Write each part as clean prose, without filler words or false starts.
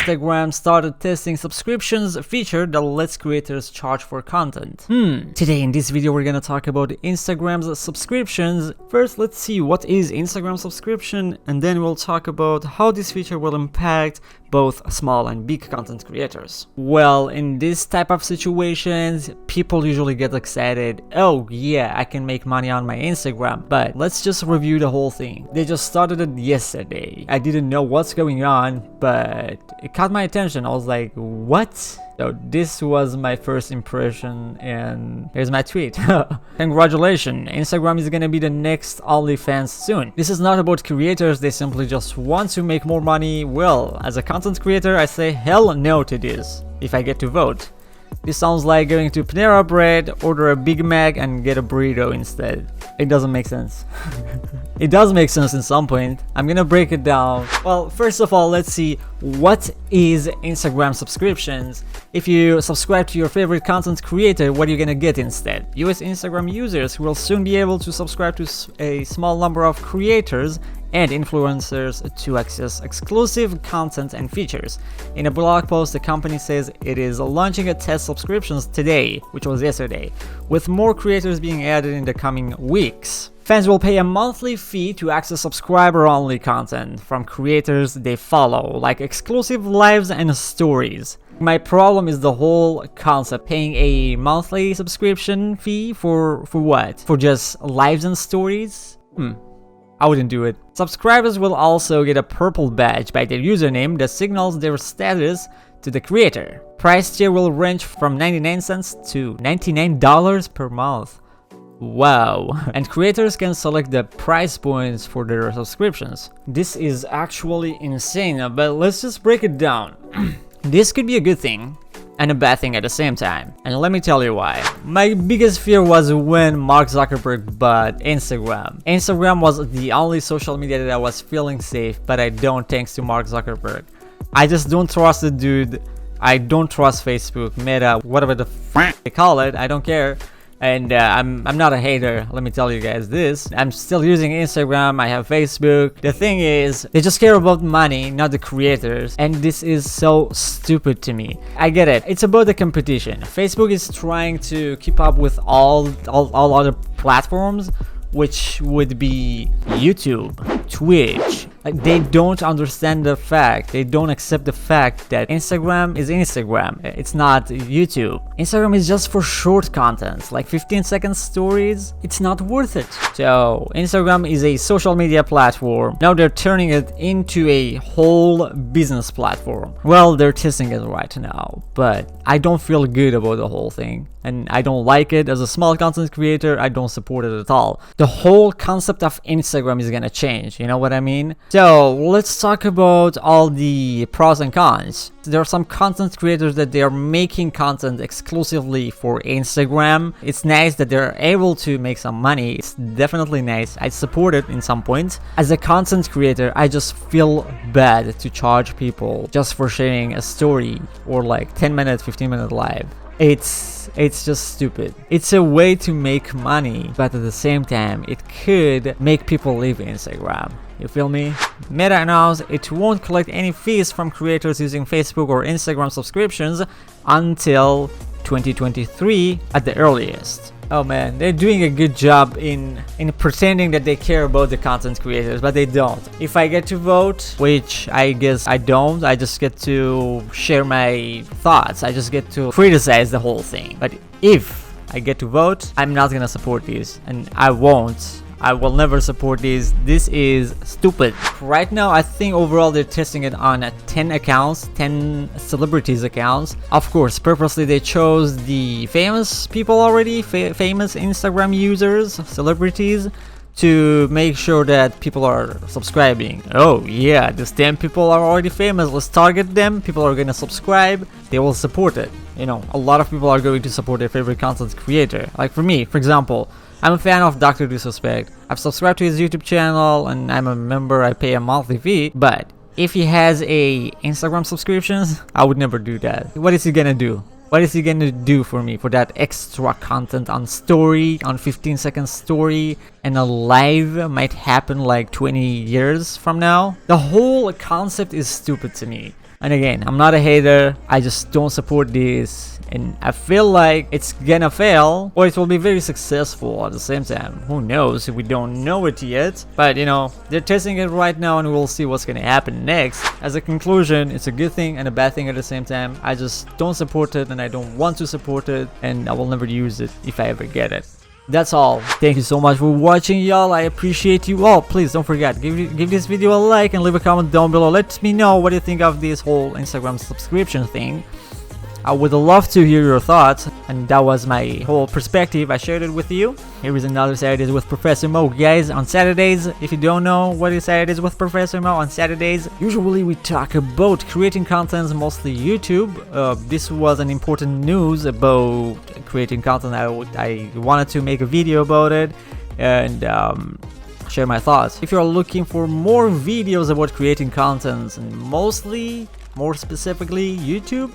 Instagram started testing subscriptions feature that lets creators charge for content. Today in this video we're gonna talk about Instagram's subscriptions. First, let's see what is Instagram subscription, and then we'll talk about how this feature will impact both small and big content creators. Well, in this type of situations, people usually get excited. Oh yeah, I can make money on my Instagram. But let's just review the whole thing. They just started it yesterday. I didn't know what's going on, but it caught my attention. I was like, what? So this was my first impression, and here's my tweet. Congratulations, Instagram is gonna be the next OnlyFans soon. This is not about creators, they simply just want to make more money. Well, as a content creator, I say hell no to this, if I get to vote. This sounds like going to Panera Bread, order a Big Mac and get a burrito instead. It doesn't make sense. It does make sense in some point. I'm gonna break it down. Well, first of all, let's see what is Instagram subscriptions. If you subscribe to your favorite content creator, what are you gonna get instead? US Instagram users will soon be able to subscribe to a small number of creators and influencers to access exclusive content and features. In a blog post, the company says it is launching a test subscriptions today, which was yesterday, with more creators being added in the coming weeks. Fans will pay a monthly fee to access subscriber-only content from creators they follow, like exclusive lives and stories. My problem is the whole concept. Paying a monthly subscription fee for what? For just lives and stories? I wouldn't do it. Subscribers will also get a purple badge by their username that signals their status to the creator. Price tier will range from 99 cents to $99 per month. Wow. And creators can select the price points for their subscriptions. This is actually insane, but let's just break it down. This could be a good thing and a bad thing at the same time, and let me tell you why. My biggest fear was when Mark Zuckerberg bought Instagram. Instagram was the only social media that I was feeling safe, but I don't, thanks to Mark Zuckerberg. I just don't trust the dude. I don't trust Facebook, Meta, whatever the f they call it, I don't care. And I'm not a hater, let me tell you guys this. I'm still using Instagram, I have Facebook. The thing is, they just care about money, not the creators. And this is so stupid to me. I get it, it's about the competition. Facebook is trying to keep up with all other platforms, which would be YouTube, Twitch. Like, they don't understand the fact, they don't accept the fact that Instagram is Instagram, it's not YouTube. Instagram is just for short content, like 15-second stories. It's not worth it. So Instagram is a social media platform. Now they're turning it into a whole business platform. Well, they're testing it right now, but I don't feel good about the whole thing. And I don't like it. As a small content creator, I don't support it at all. The whole concept of Instagram is gonna change, you know what I mean? So let's talk about all the pros and cons. There are some content creators that they are making content exclusively for Instagram. It's nice that they're able to make some money. It's definitely nice. I support it in some points. As a content creator, I just feel bad to charge people just for sharing a story or like 10-minute, 15-minute live. It's just stupid. It's a way to make money, but at the same time, it could make people leave Instagram. You feel me? Meta announced it won't collect any fees from creators using Facebook or Instagram subscriptions until 2023 at the earliest. Oh man, they're doing a good job in pretending that they care about the content creators, but they don't. If I get to vote, which I guess I don't, I just get to share my thoughts. I just get to criticize the whole thing. But if I get to vote, I'm not gonna support these, and I won't. I will never support these. This is stupid. Right now, I think overall they're testing it on 10 accounts, 10 celebrities accounts. Of course, purposely they chose the famous people already, famous Instagram users, celebrities, to make sure that people are subscribing. Oh yeah, these 10 people are already famous, let's target them. People are gonna subscribe, they will support it. You know, a lot of people are going to support their favorite content creator. Like for me, for example, I'm a fan of Dr. Disrespect. I've subscribed to his YouTube channel and I'm a member, I pay a monthly fee. But if he has a Instagram subscriptions, I would never do that. What is he gonna do? What is he gonna do for me for that extra content on story, on 15-second story, and a live might happen like 20 years from now? The whole concept is stupid to me. And again, I'm not a hater, I just don't support this, and I feel like it's gonna fail or it will be very successful at the same time. Who knows, we don't know it yet, but you know, they're testing it right now and we'll see what's gonna happen next. As a conclusion, it's a good thing and a bad thing at the same time. I just don't support it and I don't want to support it, and I will never use it if I ever get it. That's all. Thank you so much for watching, y'all. I appreciate you all. Please don't forget, give this video a like and leave a comment down below. Let me know what you think of this whole Instagram subscription thing. I would love to hear your thoughts, and that was my whole perspective. I shared it with you. Here is another Saturdays with Professor Mo, guys. On Saturdays, if you don't know what is Saturdays with Professor Mo, on Saturdays usually we talk about creating contents, mostly YouTube. This was an important news about creating content. I wanted to make a video about it and share my thoughts. If you're looking for more videos about creating contents, and mostly, more specifically, YouTube,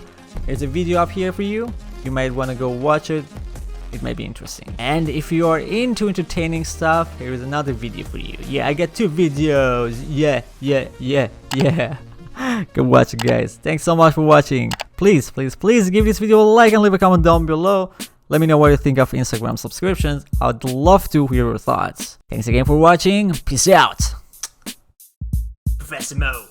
there's a video up here for you. You might want to go watch it. It might be interesting. And if you are into entertaining stuff, here is another video for you. Yeah, I got 2 videos. Yeah. Go watch it, guys. Thanks so much for watching. Please give this video a like and leave a comment down below. Let me know what you think of Instagram subscriptions. I'd love to hear your thoughts. Thanks again for watching. Peace out. Professor Mo.